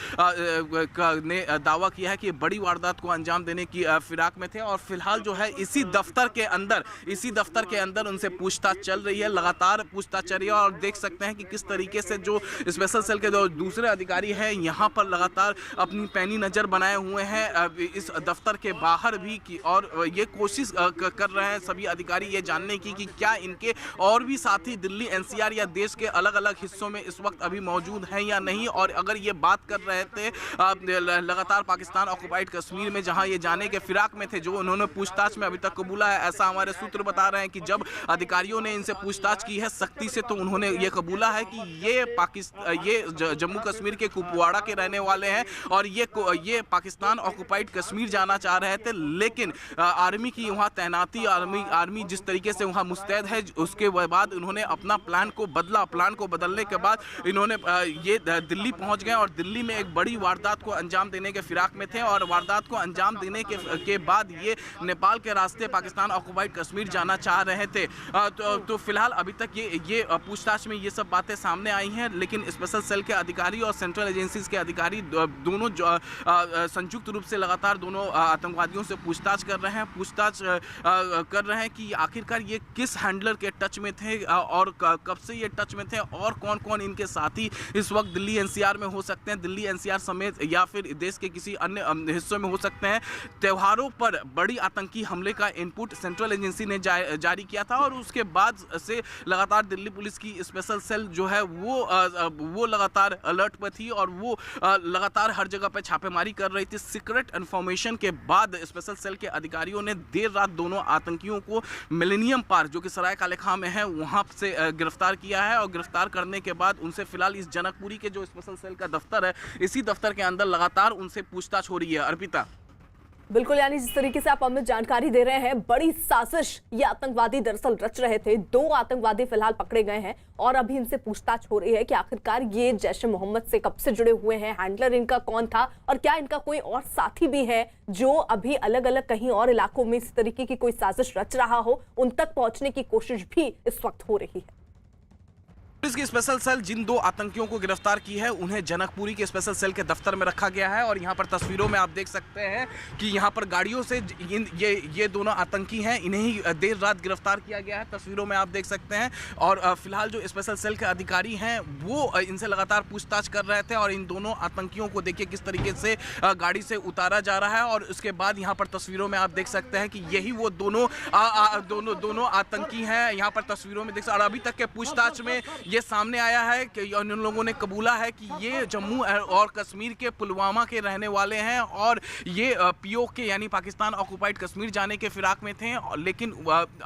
ने दावा किया है कि बड़ी वारदात को अंजाम देने की फिराक में थे। और फिलहाल जो है इसी दफ्तर के अंदर उनसे पूछताछ चल रही है, लगातार पूछताछ चल रही है। और देख सकते हैं कि किस तरीके से जो स्पेशल सेल के जो दूसरे अधिकारी हैं यहाँ पर लगातार अपनी पैनी नज़र बनाए हुए हैं इस दफ्तर के बाहर भी की, और ये कोशिश कर रहे हैं सभी अधिकारी ये जानने की कि क्या इनके और भी साथी दिल्ली एनसीआर या देश के अलग अलग हिस्सों में इस वक्त अभी मौजूद हैं या नहीं। और अगर ये बात कर रहे थे लगातार पाकिस्तान ऑक्युपाइड कश्मीर में जहां ये जाने के फिराक में थे, जो उन्होंने पूछताछ में अभी तक कबूला है, ऐसा हमारे सूत्र बता रहे हैं कि जब अधिकारियों ने इनसे पूछताछ की है सख्ती से, तो उन्होंने ये कबूला है कि ये जम्मू कश्मीर के कुपवाड़ा के रहने वाले हैं और ये पाकिस्तान ऑक्युपाइड कश्मीर जाना चाह रहे थे। लेकिन आर्मी की वहाँ तैनाती, आर्मी जिस तरीके से वहाँ मुस्तैद है, उसके बाद उन्होंने अपना प्लान को बदला। प्लान को बदलने के बाद इन्होंने ये दिल्ली पहुँच गए और दिल्ली में एक बड़ी वारदात को अंजाम देने के फिराक में थे, और वारदात को अंजाम देने के बाद ये नेपाल के रास्ते पाकिस्तान ऑक्युपाइड कश्मीर जाना चाह रहे थे। तो फिलहाल अभी तक ये पूछताछ में ये सब बातें सामने आई हैं। लेकिन स्पेशल सेल के अधिकारी और सेंट्रल एजेंसीज के अधिकारी दोनों संयुक्त रूप से लगातार दोनों आतंकवादियों से पूछताछ कर रहे हैं कि आखिरकार ये किस हैंडलर के टच में थे और कब से ये टच में थे, और कौन कौन इनके साथी इस वक्त दिल्ली एनसीआर में हो सकते हैं, दिल्ली एनसीआर समेत या फिर देश के किसी अन्य हिस्सों में हो सकते हैं। त्योहारों पर बड़ी आतंकी हमले का इनपुट सेंट्रल एजेंसी ने जारी किया था, और उसके बाद से लगातार दिल्ली पुलिस की स्पेशल सेल जो है वो लगातार अलर्ट पर थी, और वो लगातार हर जगह पर छापेमारी कर रही थी। सीक्रेट इन्फॉर्मेशन के बाद स्पेशल सेल के अधिकारियों ने देर रात दोनों आतंकियों को मिलेनियम पार्क, जो कि सराय काले खां में है, वहां से गिरफ्तार किया है। और गिरफ्तार करने के बाद उनसे फिलहाल इस जनकपुरी के जो स्पेशल सेल का दफ्तर है, इसी दफ्तर के अंदर लगातार उनसे पूछताछ हो रही है। अर्पिता। बिल्कुल, यानी जिस तरीके से आप हमें जानकारी दे रहे हैं, बड़ी साजिश ये आतंकवादी दरअसल रच रहे थे। 2 आतंकवादी फिलहाल पकड़े गए हैं और अभी इनसे पूछताछ हो रही है कि आखिरकार ये जैश-ए मोहम्मद से कब से जुड़े हुए हैं, हैंडलर इनका कौन था, और क्या इनका कोई और साथी भी है जो अभी अलग अलग कहीं और इलाकों में इस तरीके की कोई साजिश रच रहा हो। उन तक पहुंचने की कोशिश भी इस वक्त हो रही है। पुलिस की स्पेशल सेल जिन 2 आतंकियों को गिरफ्तार की है, उन्हें जनकपुरी के स्पेशल सेल के दफ्तर में रखा गया है। और यहाँ पर तस्वीरों में आप देख सकते हैं कि यहाँ पर गाड़ियों से ये दोनों आतंकी हैं, इन्हें ही देर रात गिरफ्तार किया गया है। तस्वीरों में आप देख सकते हैं। और फिलहाल जो स्पेशल सेल के अधिकारी हैं वो इनसे लगातार पूछताछ कर रहे थे, और इन दोनों आतंकियों को देखिए किस तरीके से गाड़ी से उतारा जा रहा है। और उसके बाद यहाँ पर तस्वीरों में आप देख सकते हैं कि यही वो दोनों आतंकी हैं। यहाँ पर तस्वीरों में देख सकते हैं, और अभी तक के पूछताछ में ये सामने आया है कि इन लोगों ने कबूला है कि ये जम्मू और कश्मीर के पुलवामा के रहने वाले हैं और ये पीओके यानी पाकिस्तान ऑक्युपाइड कश्मीर जाने के फिराक में थे, लेकिन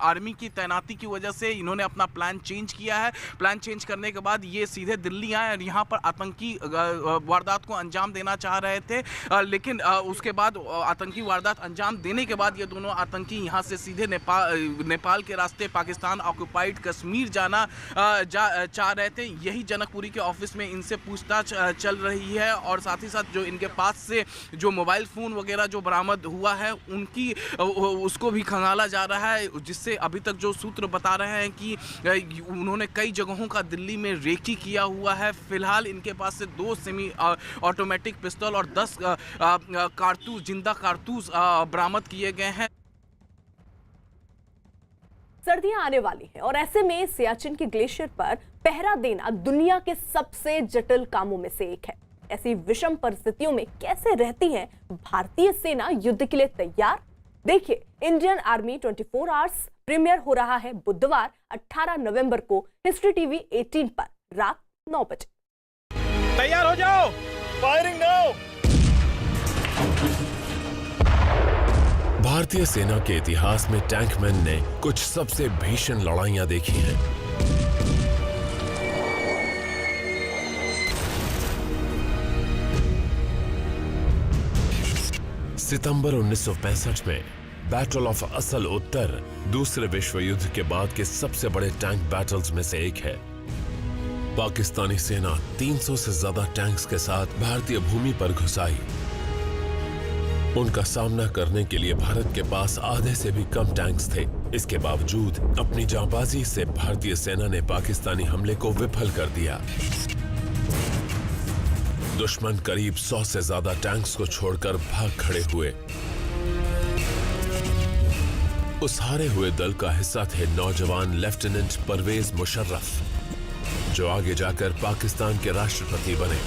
आर्मी की तैनाती की वजह से इन्होंने अपना प्लान चेंज किया है। प्लान चेंज करने के बाद ये सीधे दिल्ली आए और यहाँ पर आतंकी वारदात को अंजाम देना चाह रहे थे, लेकिन उसके बाद आतंकी वारदात अंजाम देने के बाद ये दोनों आतंकी यहाँ से सीधे नेपाल के रास्ते पाकिस्तान ऑक्युपाइड कश्मीर जाना चाह रहे थे। यही जनकपुरी के ऑफिस में इनसे पूछताछ चल रही है और साथ ही साथ जो इनके पास से जो मोबाइल फ़ोन वगैरह जो बरामद हुआ है उसको भी खंगाला जा रहा है, जिससे अभी तक जो सूत्र बता रहे हैं कि उन्होंने कई जगहों का दिल्ली में रेकी किया हुआ है। फिलहाल इनके पास से 2 सेमी ऑटोमेटिक पिस्तौल और 10 कारतूस जिंदा कारतूस बरामद किए गए हैं। सर्दियां आने वाली हैं और ऐसे में सियाचिन के ग्लेशियर पर पहरा देना दुनिया के सबसे जटिल कामों में से एक है। ऐसी विषम परिस्थितियों में कैसे रहती है भारतीय सेना युद्ध के लिए तैयार? देखिए, इंडियन आर्मी 24 आवर्स प्रीमियर हो रहा है बुधवार 18 नवंबर को हिस्ट्री टीवी 18 पर रात 9 बजे। तैयार हो जाओ, फायरिंग नाउ। भारतीय सेना के इतिहास में टैंकमैन ने कुछ सबसे भीषण लड़ाइयां देखी हैं। सितंबर 1965 में बैटल ऑफ असल उत्तर दूसरे विश्व युद्ध के बाद के सबसे बड़े टैंक बैटल्स में से एक है। पाकिस्तानी सेना 300 से ज्यादा टैंक्स के साथ भारतीय भूमि पर घुस आई। उनका सामना करने के लिए भारत के पास आधे से भी कम टैंक्स थे। इसके बावजूद अपनी जांबाजी से भारतीय सेना ने पाकिस्तानी हमले को विफल कर दिया। दुश्मन करीब 100 से ज्यादा टैंक्स को छोड़कर भाग खड़े हुए। उस हारे हुए दल का हिस्सा थे नौजवान लेफ्टिनेंट परवेज मुशर्रफ, जो आगे जाकर पाकिस्तान के राष्ट्रपति बने।